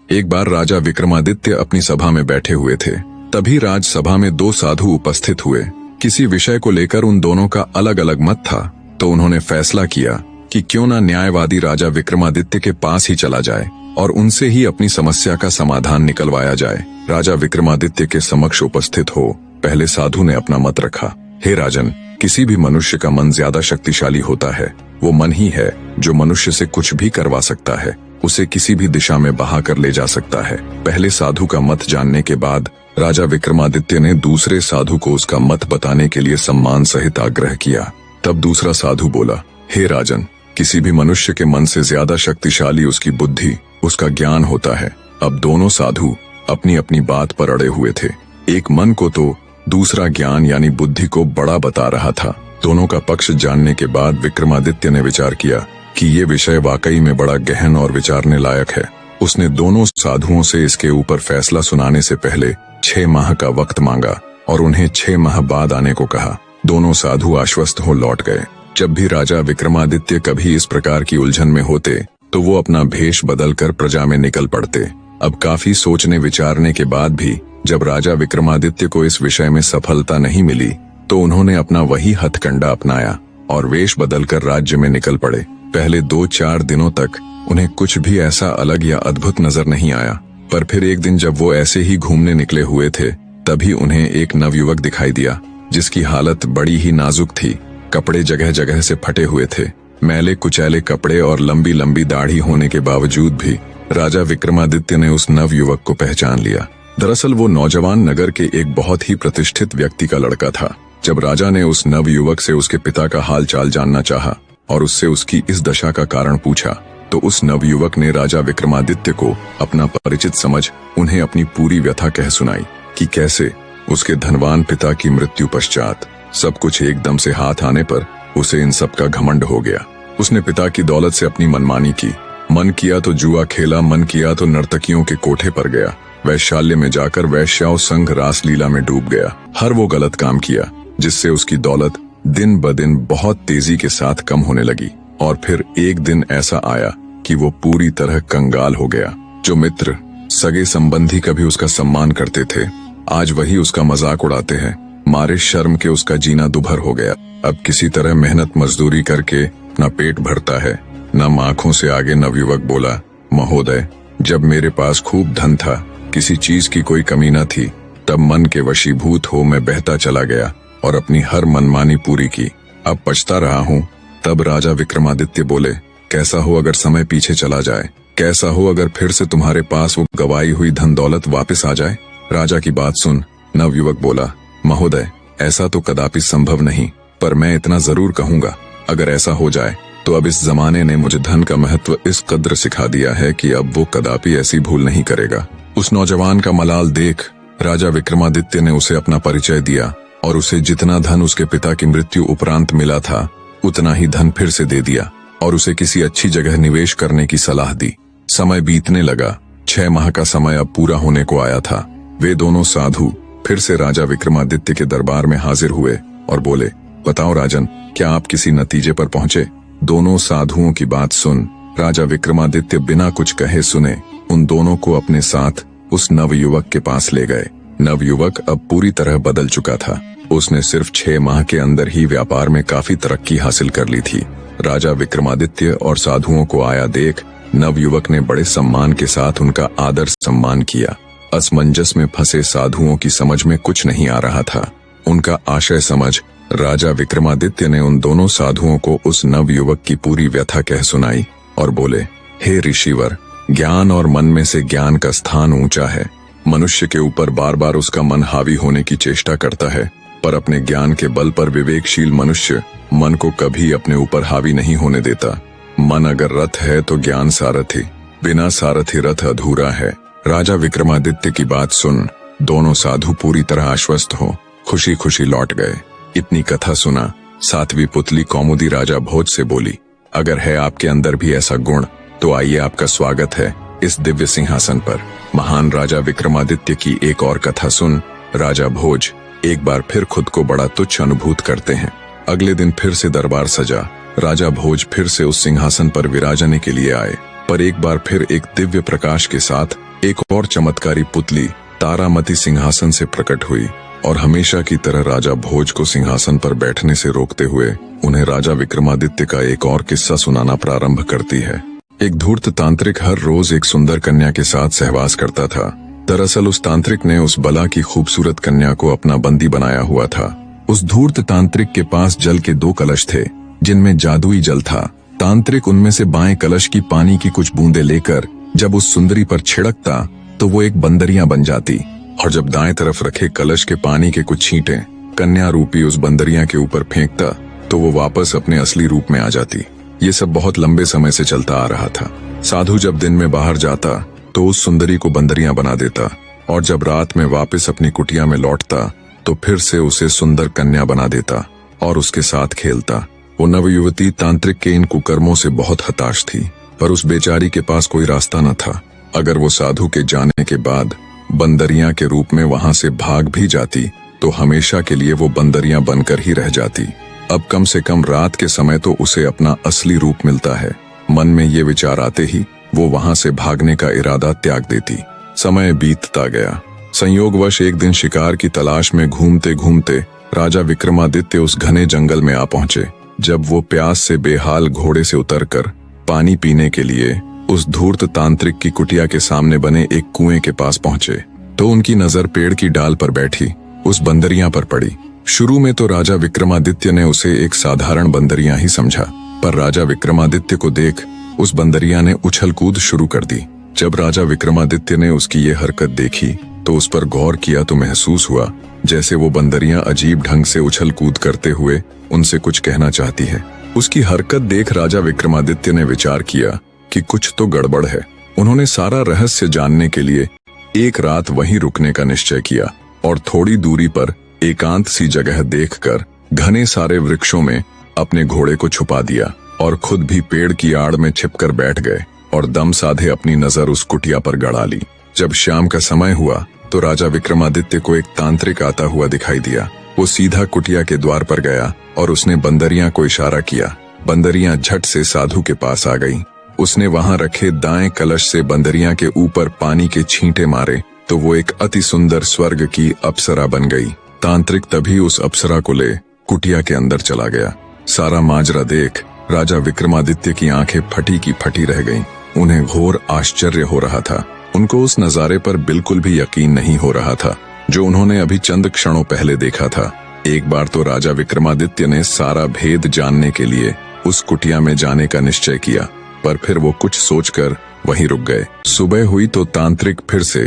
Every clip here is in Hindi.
एक बार राजा विक्रमादित्य अपनी सभा में बैठे हुए थे। तभी राजसभा में दो साधु उपस्थित हुए। किसी विषय को लेकर उन दोनों का अलग अलग मत था, तो उन्होंने फैसला किया कि क्यों ना न्यायवादी राजा विक्रमादित्य के पास ही चला जाए और उनसे ही अपनी समस्या का समाधान निकलवाया जाए। राजा विक्रमादित्य के समक्ष उपस्थित हो पहले साधु ने अपना मत रखा। हे राजन, किसी भी मनुष्य का मन ज्यादा शक्तिशाली होता है। वो मन ही है जो मनुष्य से कुछ भी करवा सकता है, उसे किसी भी दिशा में बहा कर ले जा सकता है। पहले साधु का मत जानने के बाद राजा विक्रमादित्य ने दूसरे साधु को उसका मत बताने के लिए सम्मान सहित आग्रह किया। तब दूसरा साधु बोला, हे राजन, किसी भी मनुष्य के मन से ज्यादा शक्तिशाली उसकी बुद्धि, उसका ज्ञान होता है। अब दोनों साधु अपनी अपनी बात पर अड़े हुए थे। एक मन को तो दूसरा ज्ञान यानी बुद्धि को बड़ा बता रहा था। दोनों का पक्ष जानने के बाद विक्रमादित्य ने विचार किया कि ये विषय वाकई में बड़ा गहन और विचारने लायक है। उसने दोनों साधुओं से इसके ऊपर फैसला सुनाने से पहले 6 माह का वक्त मांगा और उन्हें 6 माह बाद आने को कहा। दोनों साधु आश्वस्त हो लौट गए। जब भी राजा विक्रमादित्य कभी इस प्रकार की उलझन में होते तो वो अपना भेष बदलकर प्रजा में निकल पड़ते। अब काफी सोचने विचारने के बाद भी जब राजा विक्रमादित्य को इस विषय में सफलता नहीं मिली तो उन्होंने अपना वही हथकंडा अपनाया और वेश बदलकर राज्य में निकल पड़े। पहले 2-4 दिनों तक उन्हें कुछ भी ऐसा अलग या अद्भुत नजर नहीं आया, पर फिर एक दिन जब वो ऐसे ही घूमने निकले हुए थे तभी उन्हें एक नवयुवक दिखाई दिया जिसकी हालत बड़ी ही नाजुक थी। कपड़े जगह जगह से फटे हुए थे। मैले कुचैले कपड़े और लंबी लंबी दाढ़ी होने के बावजूद भी राजा विक्रमादित्य ने उस नवयुवक को पहचान लिया। दरअसल वो नौजवान नगर के एक बहुत ही प्रतिष्ठित व्यक्ति का लड़का था। जब राजा ने उस नवयुवक से उसके पिता का हाल चाल जानना चाहा और उससे उसकी इस दशा का कारण पूछा तो उस नवयुवक ने राजा विक्रमादित्य को अपना परिचित समझ उन्हें अपनी पूरी व्यथा कह सुनाई कि कैसे उसके धनवान पिता की मृत्यु पश्चात सब कुछ एकदम से हाथ आने पर उसे इन सब का घमंड हो गया। उसने पिता की दौलत से अपनी मनमानी की। मन किया तो जुआ खेला, मन किया तो नर्तकियों के कोठे पर गया, वैश्यालय में जाकर वैश्याओं संग रासलीला में डूब गया। हर वो गलत काम किया जिससे उसकी दौलत दिन ब दिन बहुत तेजी के साथ कम होने लगी। और फिर एक दिन ऐसा आया कि वो पूरी तरह कंगाल हो गया। जो मित्र सगे संबंधी कभी उसका सम्मान करते थे आज वही उसका मजाक उड़ाते हैं। मारे शर्म के उसका जीना दुभर हो गया। अब किसी तरह मेहनत मजदूरी करके न पेट भरता है न आंखों से आगे। नवयुवक बोला, महोदय, जब मेरे पास खूब धन था, किसी चीज की कोई कमी न थी, तब मन के वशीभूत हो मैं बहता चला गया और अपनी हर मनमानी पूरी की। अब पछता रहा हूँ। तब राजा विक्रमादित्य बोले, कैसा हो अगर समय पीछे चला जाए, कैसा हो अगर फिर से तुम्हारे पास वो गवाई हुई धन दौलत वापस आ जाए। राजा की बात सुन नवयुवक बोला, महोदय, ऐसा तो कदापि संभव नहीं, पर मैं इतना जरूर कहूंगा, अगर ऐसा हो जाए तो अब इस जमाने ने मुझे धन का महत्व इस कद्र सिखा दिया है कि अब वो कदापि ऐसी भूल नहीं करेगा। उस नौजवान का मलाल देख राजा विक्रमादित्य ने उसे अपना परिचय दिया और उसे जितना धन उसके पिता की मृत्यु उपरांत मिला था उतना ही धन फिर से दे दिया और उसे किसी अच्छी जगह निवेश करने की सलाह दी। समय बीतने लगा। 6 माह का समय अब पूरा होने को आया था। वे दोनों साधु फिर से राजा विक्रमादित्य के दरबार में हाजिर हुए और बोले, बताओ राजन, क्या आप किसी नतीजे पर पहुंचे? दोनों साधुओं की बात सुन राजा विक्रमादित्य बिना कुछ कहे सुने उन दोनों को अपने साथ उस नवयुवक के पास ले गए। नवयुवक अब पूरी तरह बदल चुका था। उसने सिर्फ 6 माह के अंदर ही व्यापार में काफी तरक्की हासिल कर ली थी। राजा विक्रमादित्य और साधुओं को आया देख नवयुवक ने बड़े सम्मान के साथ उनका आदर सम्मान किया। असमंजस में फंसे साधुओं की समझ में कुछ नहीं आ रहा था। उनका आशय समझ राजा विक्रमादित्य ने उन दोनों साधुओं को उस नवयुवक की पूरी व्यथा कह सुनाई और बोले, हे ऋषिवर, ज्ञान और मन में से ज्ञान का स्थान ऊंचा है। मनुष्य के ऊपर बार बार उसका मन हावी होने की चेष्टा करता है, पर अपने ज्ञान के बल पर विवेकशील मनुष्य मन को कभी अपने ऊपर हावी नहीं होने देता। मन अगर रथ है तो ज्ञान सारथी, बिना सारथी रथ अधूरा है। राजा विक्रमादित्य की बात सुन दोनों साधु पूरी तरह आश्वस्त हो खुशी खुशी लौट गए। इतनी कथा सुना सातवीं पुतली कौमुदी राजा भोज से बोली, अगर है आपके अंदर भी ऐसा गुण तो आइए, आपका स्वागत है इस दिव्य सिंहासन पर। महान राजा विक्रमादित्य की एक और कथा सुन राजा भोज एक बार फिर खुद को बड़ा तुच्छ अनुभूत करते हैं। अगले दिन फिर से दरबार सजा। राजा भोज फिर से उस सिंहासन पर विराजने के लिए आए, पर एक बार फिर एक दिव्य प्रकाश के साथ एक और चमत्कारी पुतली तारामती सिंहासन से प्रकट हुई और हमेशा की तरह राजा भोज को सिंहासन पर बैठने से रोकते हुए उन्हें राजा विक्रमादित्य का एक और किस्सा सुनाना प्रारंभ करती है। एक धूर्त तांत्रिक हर रोज एक सुंदर कन्या के साथ सहवास करता था। दरअसल उस तांत्रिक ने उस बला की खूबसूरत कन्या को अपना बंदी बनाया हुआ था। उस धूर्त तांत्रिक के पास जल के 2 कलश थे जिनमें जादुई जल था। तांत्रिक उनमें से बाएं कलश की पानी की कुछ बूंदें लेकर जब उस सुंदरी पर छिड़कता तो वो एक बंदरिया बन जाती, और जब दाएं तरफ रखे कलश के पानी के कुछ छींटे कन्या रूपी उस बंदरिया के ऊपर फेंकता तो वो वापस अपने असली रूप में आ जाती। ये सब बहुत लंबे समय से चलता आ रहा था। साधु जब दिन में बाहर जाता तो उस सुंदरी को बंदरिया बना देता, और जब रात में वापस अपनी कुटिया में लौटता तो फिर से उसे सुंदर कन्या बना देता और उसके साथ खेलता। वो नवयुवती तांत्रिक के इन कुकर्मों से बहुत हताश थी, पर उस बेचारी के पास कोई रास्ता न था। अगर वो साधु के जाने के बाद बंदरिया के रूप में वहां से भाग भी जाती तो हमेशा के लिए वो बंदरिया बनकर ही रह जाती। अब कम से कम रात के समय तो उसे अपना असली रूप मिलता है। मन में ये विचार आते ही वो वहां से भागने का इरादा त्याग देती। समय बीतता गया। संयोगवश एक दिन शिकार की तलाश में घूमते घूमते राजा विक्रमादित्य उस घने जंगल में आ पहुंचे। जब वो प्यास से बेहाल घोड़े से उतरकर पानी पीने के लिए उस धूर्त तांत्रिक की कुटिया के सामने बने एक कुएं के पास पहुंचे तो उनकी नजर पेड़ की डाल पर बैठी उस बंदरिया पर पड़ी। शुरू में तो राजा विक्रमादित्य ने उसे एक साधारण बंदरिया ही समझा, पर राजा विक्रमादित्य को देख उस बंदरिया ने उछल कूद शुरू कर दी। जब राजा विक्रमादित्य ने उसकी ये हरकत देखी तो उस पर गौर किया तो महसूस हुआ जैसे वो बंदरिया अजीब ढंग से उछल कूद करते हुए उनसे कुछ कहना चाहती है। उसकी हरकत देख राजा विक्रमादित्य ने विचार किया कि कुछ तो गड़बड़ है। उन्होंने सारा रहस्य जानने के लिए एक रात वहीं रुकने का निश्चय किया और थोड़ी दूरी पर एकांत सी जगह देखकर घने सारे वृक्षों में अपने घोड़े को छुपा दिया और खुद भी पेड़ की आड़ में छिपकर बैठ गए और दम साधे अपनी नजर उस कुटिया पर गड़ा ली। जब शाम का समय हुआ तो राजा विक्रमादित्य को एक तांत्रिक आता हुआ दिखाई दिया। वो सीधा कुटिया के द्वार पर गया और उसने बंदरिया को इशारा किया। बंदरिया झट से साधु के पास आ गई। उसने वहां रखे दाएं कलश से बंदरिया के ऊपर पानी के छींटे मारे तो वो एक अति सुंदर स्वर्ग की अप्सरा बन गई। तांत्रिक तभी उस अप्सरा को ले कुटिया के अंदर चला गया। सारा माजरा देख राजा विक्रमादित्य की आंखें फटी की फटी रह गईं। उन्हें घोर आश्चर्य हो रहा था। उनको उस नजारे पर बिल्कुल भी यकीन नहीं हो रहा था जो उन्होंने अभी चंद क्षणों पहले देखा था। एक बार तो राजा विक्रमादित्य ने सारा भेद जानने के लिए उस कुटिया में जाने का निश्चय किया, पर फिर वो कुछ सोचकर वहीं रुक गए। सुबह हुई तो तांत्रिक फिर से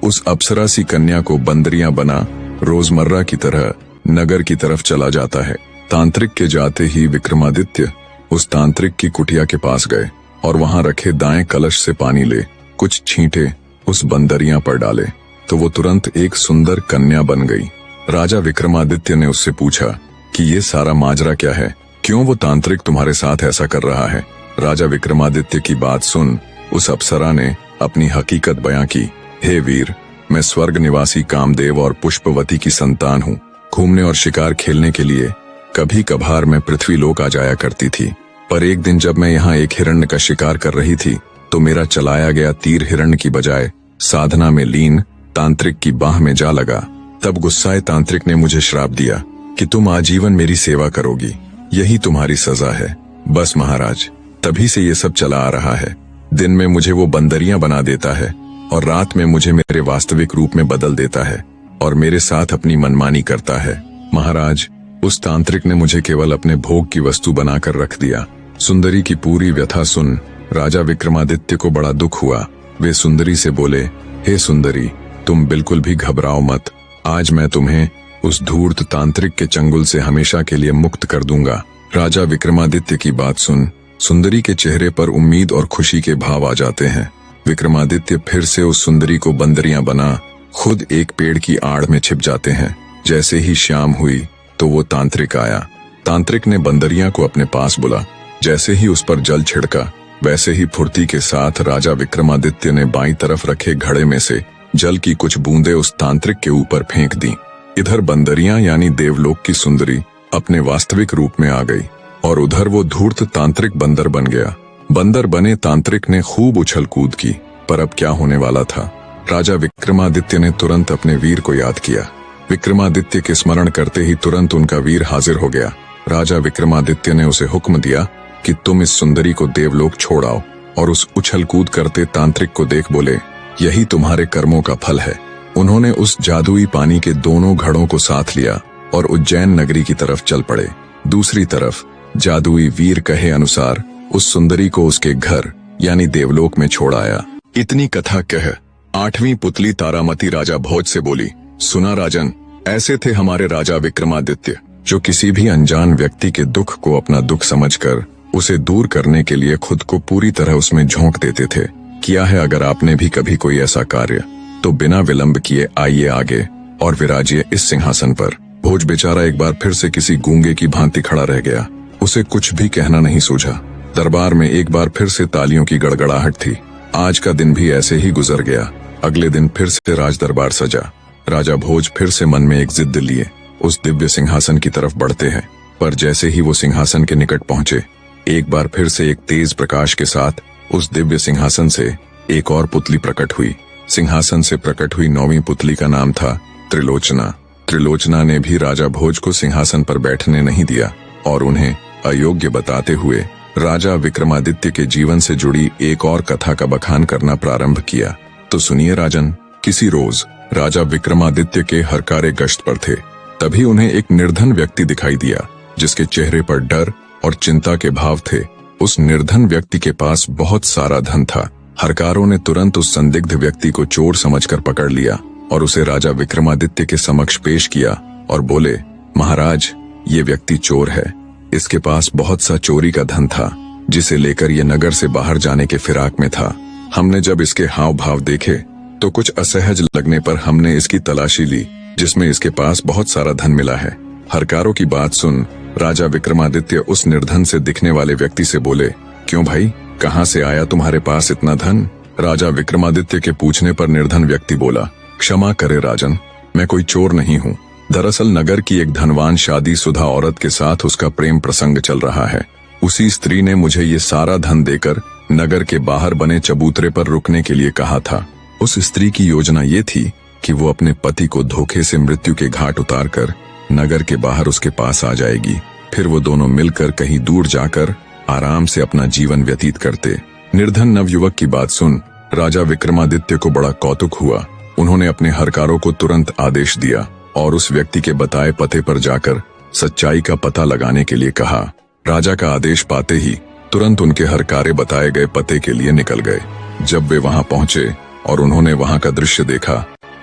उस अप्सरा सी कन्या को बंदरिया बना रोजमर्रा की तरह नगर की तरफ चला जाता है। तांत्रिक के जाते ही विक्रमादित्य उस तांत्रिक की कुटिया के पास गए और वहां रखे दाएं कलश से पानी ले कुछ छींटे उस बंदरिया पर डाले तो वो तुरंत एक सुंदर कन्या बन गई। राजा विक्रमादित्य ने उससे पूछा कि ये सारा माजरा क्या है, क्यों वो तांत्रिक तुम्हारे साथ ऐसा कर रहा है। राजा विक्रमादित्य की बात सुन उस अप्सरा ने अपनी हकीकत बयां की। हे वीर, मैं स्वर्ग निवासी कामदेव और पुष्पवती की संतान हूँ। घूमने और शिकार खेलने के लिए कभी कभार मैं पृथ्वी लोक आ जाया करती थी, पर एक दिन जब मैं यहाँ एक हिरण्य का शिकार कर रही थी तो मेरा चलाया गया तीर हिरण्य की बजाय साधना में लीन तांत्रिक की बाह में जा लगा। तब गुस्साए तांत्रिक ने मुझे श्राप दिया कि तुम आजीवन मेरी सेवा करोगी, यही तुम्हारी सजा है। बस महाराज, तभी से ये सब चला आ रहा है। दिन में मुझे वो बंदरिया बना देता है और रात में मुझे मेरे वास्तविक रूप में बदल देता है और मेरे साथ अपनी मनमानी करता है। महाराज, उस तांत्रिक ने मुझे केवल अपने भोग की वस्तु बनाकर रख दिया। सुंदरी की पूरी व्यथा सुन राजा विक्रमादित्य को बड़ा दुख हुआ। वे सुंदरी से बोले, हे सुंदरी, तुम बिल्कुल भी घबराओ मत। आज मैं तुम्हें उस धूर्त तांत्रिक के चंगुल से हमेशा के लिए मुक्त कर दूंगा। राजा विक्रमादित्य की बात सुन सुंदरी के चेहरे पर उम्मीद और खुशी के भाव आ जाते हैं। विक्रमादित्य फिर से उस सुंदरी को बंदरिया बना खुद एक पेड़ की आड़ में छिप जाते हैं। जैसे ही शाम हुई तो वो तांत्रिक आया। तांत्रिक ने बंदरिया को अपने पास बुला। जैसे ही उस पर जल छिड़का वैसे ही फुर्ती के साथ राजा विक्रमादित्य ने बाईं तरफ रखे घड़े में से जल की कुछ बूंदें उस तांत्रिक के ऊपर फेंक दी। इधर बंदरिया यानी देवलोक की सुंदरी अपने वास्तविक रूप में आ गई और उधर वो धूर्त तांत्रिक बंदर बन गया। बंदर बने तांत्रिक ने खूब उछल कूद की पर अब क्या होने वाला था? राजा विक्रमादित्य ने तुरंत अपने वीर को याद किया। विक्रमादित्य के स्मरण करते ही तुरंत उनका वीर हाजिर हो गया। राजा विक्रमादित्य ने उसे हुक्म दिया कि तुम इस सुंदरी को देवलोक छोड़ आओ, और उस उछल कूद करते तांत्रिक को देख बोले, यही तुम्हारे कर्मों का फल है। उन्होंने उस जादुई पानी के दोनों घड़ों को साथ लिया और उज्जैन नगरी की तरफ चल पड़े। दूसरी तरफ जादुई वीर कहे अनुसार उस सुंदरी को उसके घर यानी देवलोक में छोड़ आया। इतनी कथा कह 8वीं पुतली तारामती राजा भोज से बोली, सुना राजन, ऐसे थे हमारे राजा विक्रमादित्य, जो किसी भी अनजान व्यक्ति के दुख को अपना दुख समझकर उसे दूर करने के लिए खुद को पूरी तरह उसमें झोंक देते थे। किया है अगर आपने भी कभी कोई ऐसा कार्य, तो बिना विलंब किए आइए आगे और विराजिए इस सिंहासन पर। भोज बेचारा एक बार फिर से किसी गूंगे की भांति खड़ा रह गया। उसे कुछ भी कहना नहीं सूझा। दरबार में एक बार फिर से तालियों की गड़गड़ाहट थी। आज का दिन भी ऐसे ही गुजर गया। अगले दिन फिर से राज दरबार सजा। राजा भोज फिर से मन में एक जिद लिए उस दिव्य सिंहासन की तरफ बढ़ते हैं, पर जैसे ही वो सिंहासन के निकट पहुंचे, एक बार फिर से एक तेज प्रकाश के साथ उस दिव्य सिंहासन से एक और पुतली प्रकट हुई। सिंहासन से प्रकट हुई 9वीं पुतली का नाम था त्रिलोचना। त्रिलोचना ने भी राजा भोज को सिंहासन पर बैठने नहीं दिया और उन्हें अयोग्य बताते हुए राजा विक्रमादित्य के जीवन से जुड़ी एक और कथा का बखान करना प्रारंभ किया। तो सुनिए राजन, किसी रोज राजा विक्रमादित्य के हरकारे गश्त पर थे। तभी उन्हें एक निर्धन व्यक्ति दिखाई दिया, जिसके चेहरे पर डर और चिंता के भाव थे। उस निर्धन व्यक्ति के पास बहुत सारा धन था। हरकारों ने तुरंत उस संदिग्ध व्यक्ति को चोर समझकर पकड़ लिया और उसे राजा विक्रमादित्य के समक्ष पेश किया और बोले, महाराज, ये व्यक्ति चोर है। इसके पास बहुत सा चोरी का धन था, जिसे लेकर ये नगर से बाहर जाने के फिराक में था। हमने जब इसके हाव भाव देखे तो कुछ असहज लगने पर हमने इसकी तलाशी ली, जिसमें इसके पास बहुत सारा धन मिला है। हरकारों की बात सुन राजा विक्रमादित्य उस निर्धन से दिखने वाले व्यक्ति से बोले, क्यों भाई, कहाँ से आया तुम्हारे पास इतना धन? राजा विक्रमादित्य के पूछने पर निर्धन व्यक्ति बोला, क्षमा करे राजन, मैं कोई चोर नहीं हूँ। दरअसल नगर की एक धनवान शादीशुदा औरत के साथ उसका प्रेम प्रसंग चल रहा है। उसी स्त्री ने मुझे ये सारा धन देकर नगर के बाहर बने चबूतरे पर रुकने के लिए कहा था। उस स्त्री की योजना ये थी कि वो अपने पति को धोखे से मृत्यु के घाट उतारकर नगर के बाहर उसके पास आ जाएगी। फिर वो दोनों मिलकर कहीं दूर जाकर आराम से अपना जीवन व्यतीत करते। निर्धन नवयुवक की बात सुन राजा विक्रमादित्य को बड़ा कौतुक हुआ। उन्होंने अपने हरकारों को तुरंत आदेश दिया और उस व्यक्ति के बताए पते पर जाकर सच्चाई का पता लगाने के लिए कहा। राजा का आदेश पाते ही तुरंत उनके हरकारे बताए गए पते के लिए निकल गए। जब वे वहां पहुंचे और उन्होंने वहां का दृश्य देखा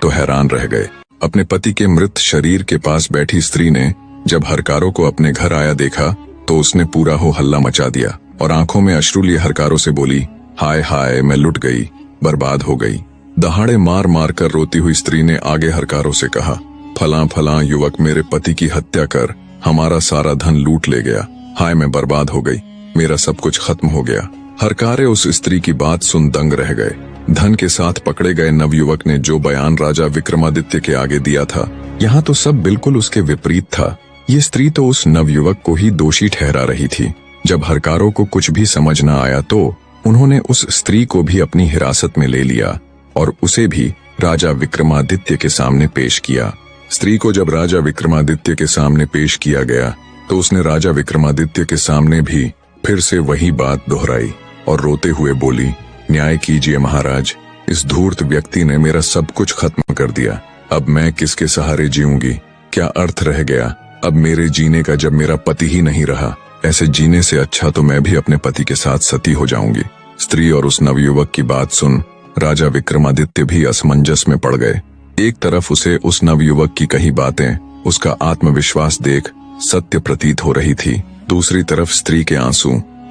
तो हैरान रह गए। अपने पति के मृत शरीर के पास बैठी स्त्री ने जब हरकारों को अपने घर आया देखा तो उसने पूरा हो हल्ला मचा दिया और आंखों में अश्रु लिए हरकारों से बोली, हाय हाय, मैं लुट गई, बर्बाद हो गई। दहाड़े मार मार कर रोती हुई स्त्री ने आगे हरकारों से कहा, फलां फलां युवक मेरे पति की हत्या कर हमारा सारा धन लूट ले गया। हाय, मैं बर्बाद हो गई, मेरा सब कुछ खत्म हो गया। हरकारे उस स्त्री की बात सुन दंग रह गए। धन के साथ पकड़े गए नवयुवक ने जो बयान राजा विक्रमादित्य के आगे दिया था, यहाँ तो सब बिल्कुल उसके विपरीत था। ये स्त्री तो उस नवयुवक को ही दोषी ठहरा रही थी। जब हरकारों को कुछ भी समझ न आया तो उन्होंने उस स्त्री को भी अपनी हिरासत में ले लिया और उसे भी राजा विक्रमादित्य के सामने पेश किया। स्त्री को जब राजा विक्रमादित्य के सामने पेश किया गया तो उसने राजा विक्रमादित्य के सामने भी फिर से वही बात दोहराई और रोते हुए बोली, न्याय कीजिए महाराज, इस धूर्त व्यक्ति ने मेरा सब कुछ खत्म कर दिया। अब मैं किसके सहारे जीऊंगी? क्या अर्थ रह गया अब मेरे जीने का जब मेरा पति ही नहीं रहा? ऐसे जीने से अच्छा तो मैं भी अपने पति के साथ सती हो जाऊंगी। स्त्री और उस नवयुवक की बात सुन राजा विक्रमादित्य भी असमंजस में पड़ गए। एक तरफ उसे उस नवयुवक की कही बातें, उसका आत्मविश्वास देख सत्य प्रतीत हो रही थी। दूसरी तरफ स्त्री के आंसू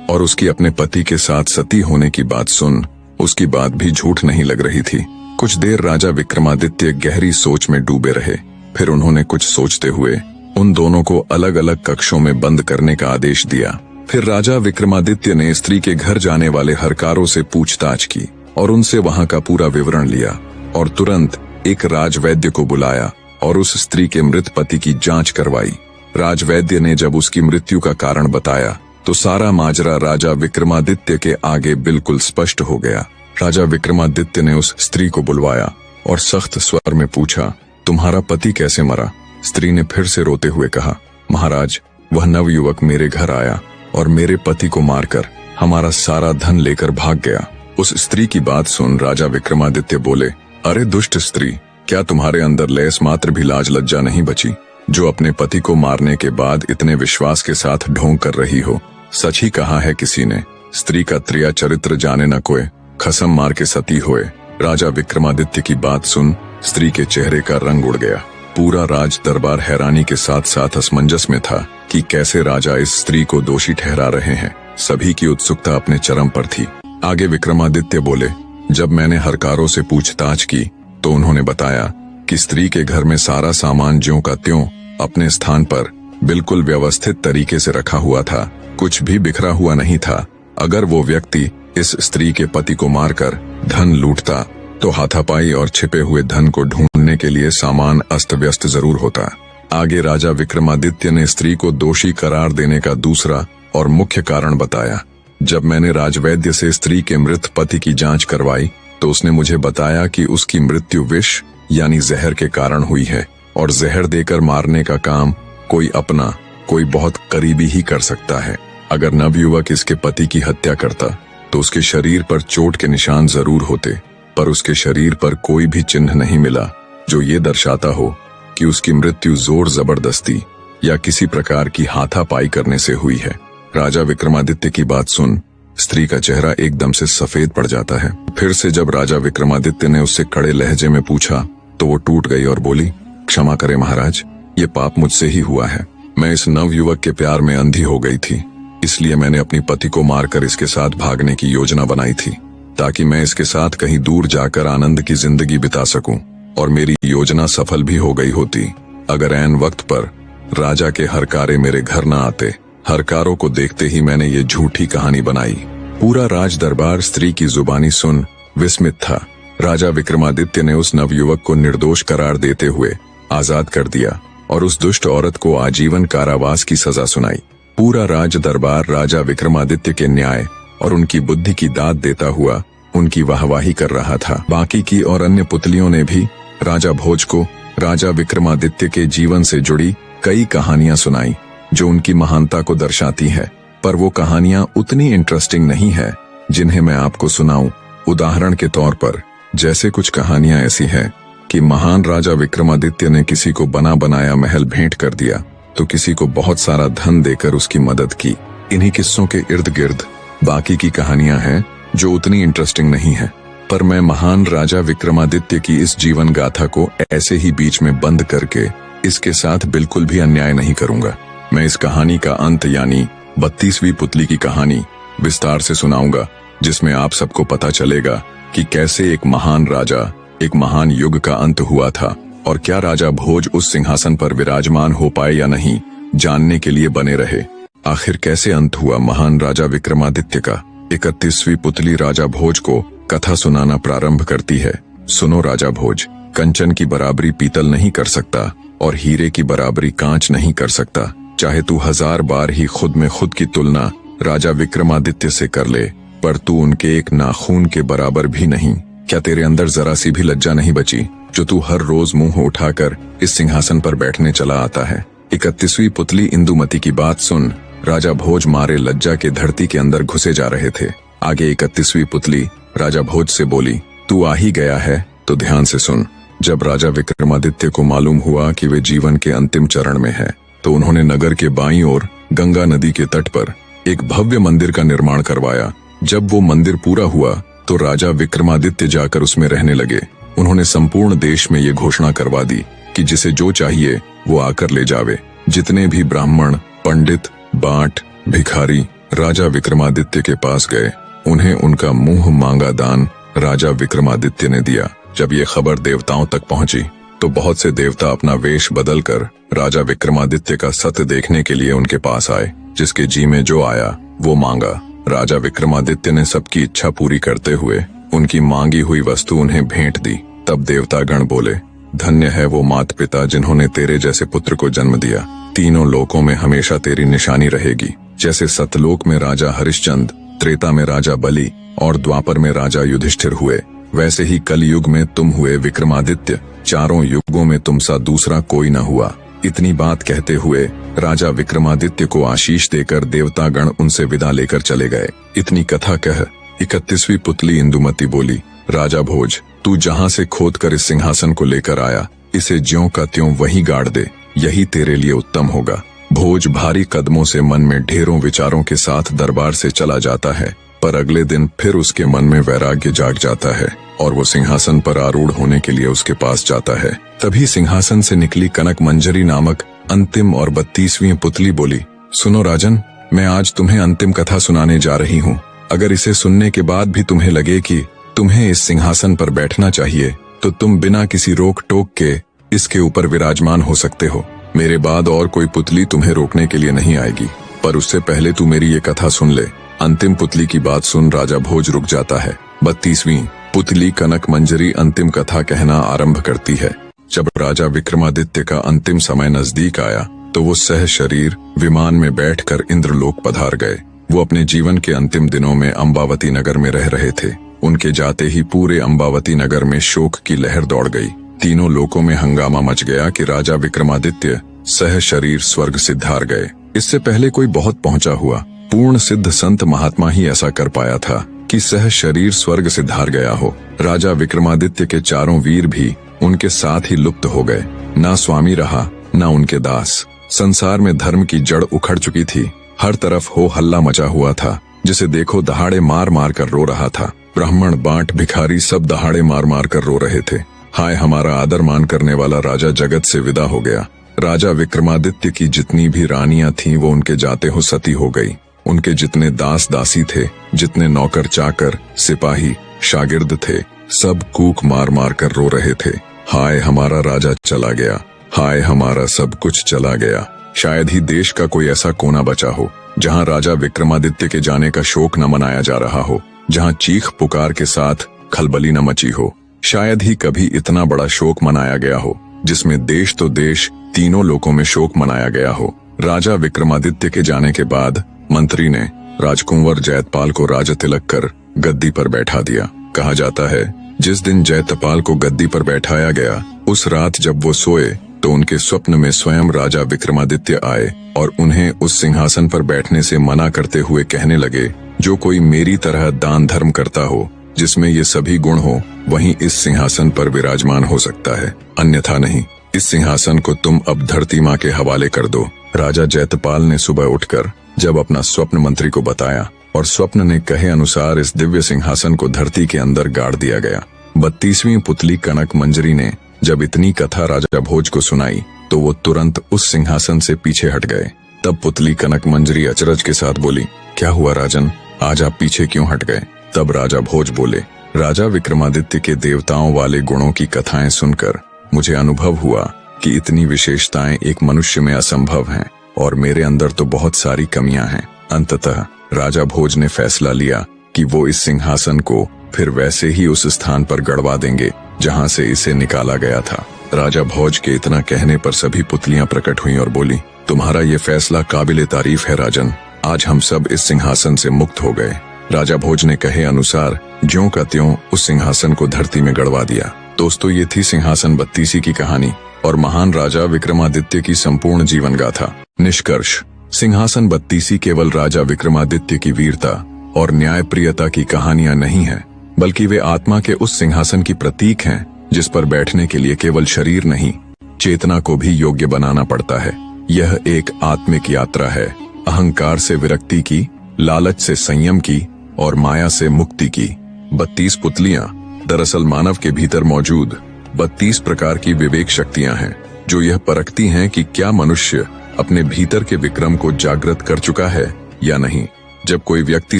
और उसकी अपने पति के साथ सती होने की बात सुन उसकी बात भी झूठ नहीं लग रही थी। कुछ देर राजा विक्रमादित्य गहरी सोच में डूबे रहे। फिर उन्होंने कुछ सोचते हुए उन दोनों को अलग अलग कक्षों में बंद करने का आदेश दिया। फिर राजा विक्रमादित्य ने स्त्री के घर जाने वाले हरकारों से पूछताछ की और उनसे वहां का पूरा विवरण लिया और तुरंत एक राजवैद्य को बुलाया और उस स्त्री के मृत पति की जांच करवाई। राजवैद्य ने जब उसकी मृत्यु का कारण बताया तो सारा माजरा राजा विक्रमादित्य के आगे बिल्कुल स्पष्ट हो गया। राजा विक्रमादित्य ने उस स्त्री को बुलवाया और सख्त स्वर में पूछा, तुम्हारा पति कैसे मरा? स्त्री ने फिर से रोते हुए कहा, महाराज, वह नवयुवक मेरे घर आया और मेरे पति को मारकर हमारा सारा धन लेकर भाग गया। उस स्त्री की बात सुन राजा विक्रमादित्य बोले, अरे दुष्ट स्त्री, क्या तुम्हारे अंदर लेस मात्र भी लाज लज्जा नहीं बची, जो अपने पति को मारने के बाद इतने विश्वास के साथ ढोंग कर रही हो? सच ही कहा है किसी ने, स्त्री का त्रिया चरित्र जाने न कोय, खसम मार के सती होए। राजा विक्रमादित्य की बात सुन स्त्री के चेहरे का रंग उड़ गया। पूरा राज दरबार हैरानी के साथ साथ असमंजस में था कि कैसे राजा इस स्त्री को दोषी ठहरा रहे हैं। सभी की उत्सुकता अपने चरम पर थी। आगे विक्रमादित्य बोले, जब मैंने हरकारों से पूछताछ की तो उन्होंने बताया कि स्त्री के घर में सारा सामान ज्यों का त्यों अपने स्थान पर बिल्कुल व्यवस्थित तरीके से रखा हुआ था, कुछ भी बिखरा हुआ नहीं था। अगर वो व्यक्ति इस स्त्री के पति को मारकर धन लूटता तो हाथापाई और छिपे हुए धन को ढूंढने के लिए सामान अस्त व्यस्त जरूर होता। आगे राजा विक्रमादित्य ने स्त्री को दोषी करार देने का दूसरा और मुख्य कारण बताया। जब मैंने राजवैद्य से स्त्री के मृत पति की जांच करवाई तो उसने मुझे बताया कि उसकी मृत्यु विष यानी जहर के कारण हुई है और जहर देकर मारने का काम कोई अपना, कोई बहुत करीबी ही कर सकता है। अगर नवयुवक इसके पति की हत्या करता तो उसके शरीर पर चोट के निशान जरूर होते, पर उसके शरीर पर कोई भी चिन्ह नहीं मिला जो ये दर्शाता हो कि उसकी मृत्यु जोर जबरदस्ती या किसी प्रकार की हाथापाई करने से हुई है। राजा विक्रमादित्य की बात सुन स्त्री का चेहरा एकदम से सफेद पड़ जाता है। फिर से जब राजा विक्रमादित्य ने उससे कड़े लहजे में पूछा तो वो टूट गई और बोली, क्षमा करे महाराज, ये पाप मुझसे ही हुआ है। मैं इस नवयुवक के प्यार में अंधी हो गई थी, इसलिए मैंने अपनी पति को मारकर इसके साथ भागने की योजना बनाई थी ताकि मैं इसके साथ कहीं दूर जाकर आनंद की जिंदगी बिता सकूं, और मेरी योजना सफल भी हो गई होती अगर ऐन वक्त पर राजा के हरकारे मेरे घर न आते। हरकारों को देखते ही मैंने ये झूठी कहानी बनाई। पूरा राज दरबार स्त्री की जुबानी सुन विस्मित था। राजा विक्रमादित्य ने उस नवयुवक को निर्दोष करार देते हुए आजाद कर दिया और उस दुष्ट औरत को आजीवन कारावास की सजा सुनाई। पूरा राज दरबार राजा विक्रमादित्य के न्याय और उनकी बुद्धि की दाद देता हुआ उनकी वाहवाही कर रहा था। बाकी की और अन्य पुतलियों ने भी राजा भोज को राजा विक्रमादित्य के जीवन से जुड़ी कई कहानियां सुनाई जो उनकी महानता को दर्शाती है, पर वो कहानियां उतनी इंटरेस्टिंग नहीं है जिन्हें मैं आपको सुनाऊं। उदाहरण के तौर पर जैसे कुछ कहानियां ऐसी हैं कि महान राजा विक्रमादित्य ने किसी को बना बनाया महल भेंट कर दिया तो किसी को बहुत सारा धन देकर उसकी मदद की। इन्हीं किस्सों के इर्द गिर्द बाकी की कहानियां हैं जो उतनी इंटरेस्टिंग नहीं है, पर मैं महान राजा विक्रमादित्य की इस जीवन गाथा को ऐसे ही बीच में बंद करके इसके साथ बिल्कुल भी अन्याय नहीं करूंगा। मैं इस कहानी का अंत यानी 32वीं पुतली की कहानी विस्तार से सुनाऊंगा, जिसमें आप सबको पता चलेगा कि कैसे एक महान राजा, एक महान युग का अंत हुआ था और क्या राजा भोज उस सिंहासन पर विराजमान हो पाए या नहीं, जानने के लिए बने रहे। आखिर कैसे अंत हुआ महान राजा विक्रमादित्य का। 31वीं पुतली राजा भोज को कथा सुनाना प्रारंभ करती है। सुनो राजा भोज, कंचन की बराबरी पीतल नहीं कर सकता और हीरे की बराबरी कांच नहीं कर सकता। चाहे तू 1000 बार ही खुद में खुद की तुलना राजा विक्रमादित्य से कर ले, पर तू उनके एक नाखून के बराबर भी नहीं। क्या तेरे अंदर जरा सी भी लज्जा नहीं बची जो तू हर रोज मुंह उठाकर इस सिंहासन पर बैठने चला आता है। 31वीं पुतली इंदुमती की बात सुन राजा भोज मारे लज्जा के धरती के अंदर घुसे जा रहे थे। आगे 31वीं पुतली राजा भोज से बोली, तू आ ही गया है तो ध्यान से सुन। जब राजा विक्रमादित्य को मालूम हुआ कि वे जीवन के अंतिम चरण में है तो उन्होंने नगर के बाईं ओर गंगा नदी के तट पर एक भव्य मंदिर का निर्माण करवाया। जब वो मंदिर पूरा हुआ तो राजा विक्रमादित्य जाकर उसमें रहने लगे। उन्होंने संपूर्ण देश में ये घोषणा करवा दी कि जिसे जो चाहिए वो आकर ले जावे। जितने भी ब्राह्मण, पंडित, बाट, भिखारी राजा विक्रमादित्य के पास गए, उन्हें उनका मुंह मांगा दान राजा विक्रमादित्य ने दिया। जब ये खबर देवताओं तक पहुंची तो बहुत से देवता अपना वेश बदलकर राजा विक्रमादित्य का सत्य देखने के लिए उनके पास आए। जिसके जी में जो आया वो मांगा। राजा विक्रमादित्य ने सबकी इच्छा पूरी करते हुए उनकी मांगी हुई वस्तु उन्हें भेंट दी। तब देवतागण बोले, धन्य है वो माता पिता जिन्होंने तेरे जैसे पुत्र को जन्म दिया। तीनों लोकों में हमेशा तेरी निशानी रहेगी। जैसे सतलोक में राजा हरिश्चंद्र त्रेता में राजा बलि और द्वापर में राजा युधिष्ठिर हुए, वैसे ही कलयुग में तुम हुए विक्रमादित्य। चारों युगों में तुम सा दूसरा कोई न हुआ। इतनी बात कहते हुए राजा विक्रमादित्य को आशीष देकर देवतागण उनसे विदा लेकर चले गए। इतनी कथा कह 31वीं पुतली इंदुमती बोली, राजा भोज, तू जहाँ से खोद कर इस सिंहासन को लेकर आया, इसे ज्यों का त्यों वहीं गाड़ दे, यही तेरे लिए उत्तम होगा। भोज भारी कदमों से मन में ढेरों विचारों के साथ दरबार से चला जाता है, पर अगले दिन फिर उसके मन में वैराग्य जाग जाता है और वो सिंहासन पर आरूढ़ होने के लिए उसके पास जाता है। तभी सिंहासन से निकली कनक मंजरी नामक अंतिम और 32वीं पुतली बोली, सुनो राजन, मैं आज तुम्हें अंतिम कथा सुनाने जा रही हूँ। अगर इसे सुनने के बाद भी तुम्हें लगे कि तुम्हें इस सिंहासन पर बैठना चाहिए, तो तुम बिना किसी रोक टोक के इसके ऊपर विराजमान हो सकते हो। मेरे बाद और कोई पुतली तुम्हें रोकने के लिए नहीं आएगी, पर उससे पहले तू मेरी ये कथा सुन ले। अंतिम पुतली की बात सुन राजा भोज रुक जाता है। 32वीं पुतली कनक मंजरी अंतिम कथा कहना आरंभ करती है। जब राजा विक्रमादित्य का अंतिम समय नजदीक आया, तो वो सह शरीर विमान में बैठकर इंद्रलोक पधार गए। वो अपने जीवन के अंतिम दिनों में अम्बावती नगर में रह रहे थे। उनके जाते ही पूरे अम्बावती नगर में शोक की लहर दौड़ गई। तीनों लोकों में हंगामा मच गया कि राजा विक्रमादित्य सह शरीर स्वर्ग सिद्धार गए। इससे पहले कोई बहुत पहुंचा हुआ पूर्ण सिद्ध संत महात्मा ही ऐसा कर पाया था कि सह शरीर स्वर्ग सिद्धार गया हो। राजा विक्रमादित्य के चारों वीर भी उनके साथ ही लुप्त हो गए। ना स्वामी रहा, ना उनके दास। संसार में धर्म की जड़ उखड़ चुकी थी। हर तरफ हो हल्ला मचा हुआ था। जिसे देखो दहाड़े मार मार कर रो रहा था। ब्राह्मण, बांट, भिखारी सब दहाड़े मार मार कर रो रहे थे। हाय, हमारा आदर मान करने वाला राजा जगत से विदा हो गया। राजा विक्रमादित्य की जितनी भी रानियां थीं, वो उनके जाते हो सती हो गई। उनके जितने दास दासी थे, जितने नौकर चाकर, सिपाही, शागिर्द थे, सब कूक मार मार कर रो रहे थे। हाय, हमारा राजा चला गया। हाय, हमारा सब कुछ चला गया। शायद ही देश का कोई ऐसा कोना बचा हो जहां राजा विक्रमादित्य के जाने का शोक न मनाया जा रहा हो, जहां चीख पुकार के साथ खलबली न मची हो। शायद ही कभी इतना बड़ा शोक मनाया गया हो जिसमें देश तो देश, तीनों लोकों में शोक मनाया गया हो। राजा विक्रमादित्य के जाने के बाद मंत्री ने राजकुंवर जयतपाल को राज तिलक कर गद्दी पर बैठा दिया। कहा जाता है, जिस दिन जयतपाल को गद्दी पर बैठाया गया, उस रात जब वो सोए तो उनके स्वप्न में स्वयं राजा विक्रमादित्य आए और उन्हें उस सिंहासन पर बैठने से मना करते हुए कहने लगे, जो कोई मेरी तरह दान धर्म करता हो, जिसमें ये सभी गुण हो, वहीं इस सिंहासन पर विराजमान हो सकता है, अन्यथा नहीं। इस सिंहासन को तुम अब धरती माँ के हवाले कर दो। राजा जयतपाल ने सुबह उठकर जब अपना स्वप्न मंत्री को बताया और स्वप्न ने कहे अनुसार इस दिव्य सिंहासन को धरती के अंदर गाड़ दिया गया। 32वीं पुतली कनक मंजरी ने जब इतनी कथा राजा भोज को सुनाई, तो वो तुरंत उस सिंहासन से पीछे हट गए। तब पुतली कनक मंजरी अचरज के साथ बोली, क्या हुआ राजन, आज आप पीछे क्यों हट गए? तब राजा भोज बोले, राजा विक्रमादित्य के देवताओं वाले गुणों की कथाएं सुनकर मुझे अनुभव हुआ कि इतनी विशेषताएं एक मनुष्य में असंभव हैं और मेरे अंदर तो बहुत सारी कमियां हैं। अंततः राजा भोज ने फैसला लिया कि वो इस सिंहासन को फिर वैसे ही उस स्थान पर गड़वा देंगे जहां से इसे निकाला गया था। राजा भोज के इतना कहने पर सभी पुतलियां प्रकट हुईं और बोली, तुम्हारा ये फैसला काबिले तारीफ है राजन, आज हम सब इस सिंहासन से मुक्त हो गए। राजा भोज ने कहे अनुसार ज्यों का त्यों उस सिंहासन को धरती में गड़वा दिया। दोस्तों, ये थी सिंहासन बत्तीसी की कहानी और महान राजा विक्रमादित्य की संपूर्ण जीवन गाथा। निष्कर्ष, सिंहासन बत्तीसी केवल राजा विक्रमादित्य की वीरता और न्यायप्रियता की कहानियां नहीं है, बल्कि वे आत्मा के उस सिंहासन की प्रतीक हैं जिस पर बैठने के लिए केवल शरीर नहीं, चेतना को भी योग्य बनाना पड़ता है। यह एक आत्मिक यात्रा है, अहंकार से विरक्ति की, लालच से संयम की और माया से मुक्ति की। 32 पुतलियां दरअसल मानव के भीतर मौजूद 32 प्रकार की विवेक शक्तियां हैं, जो यह परखती हैं कि क्या मनुष्य अपने भीतर के विक्रम को जागृत कर चुका है या नहीं। जब कोई व्यक्ति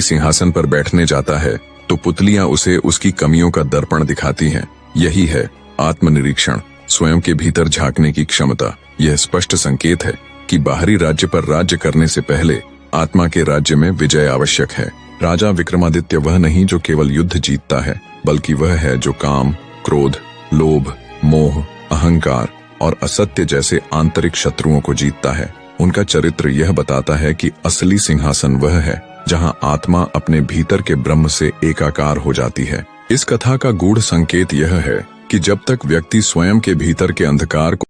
सिंहासन पर बैठने जाता है, तो पुतलियां उसे उसकी कमियों का दर्पण दिखाती हैं। यही है आत्मनिरीक्षण, स्वयं के भीतर झांकने की क्षमता। यह स्पष्ट संकेत है कि बाहरी राज्य पर राज्य करने से पहले आत्मा के राज्य में विजय आवश्यक है। राजा विक्रमादित्य वह नहीं जो केवल युद्ध जीतता है, बल्कि वह है जो काम, क्रोध, लोभ, मोह, अहंकार और असत्य जैसे आंतरिक शत्रुओं को जीतता है। उनका चरित्र यह बताता है कि असली सिंहासन वह है जहां आत्मा अपने भीतर के ब्रह्म से एकाकार हो जाती है। इस कथा का गूढ़ संकेत यह है कि जब तक व्यक्ति स्वयं के भीतर के अंधकार को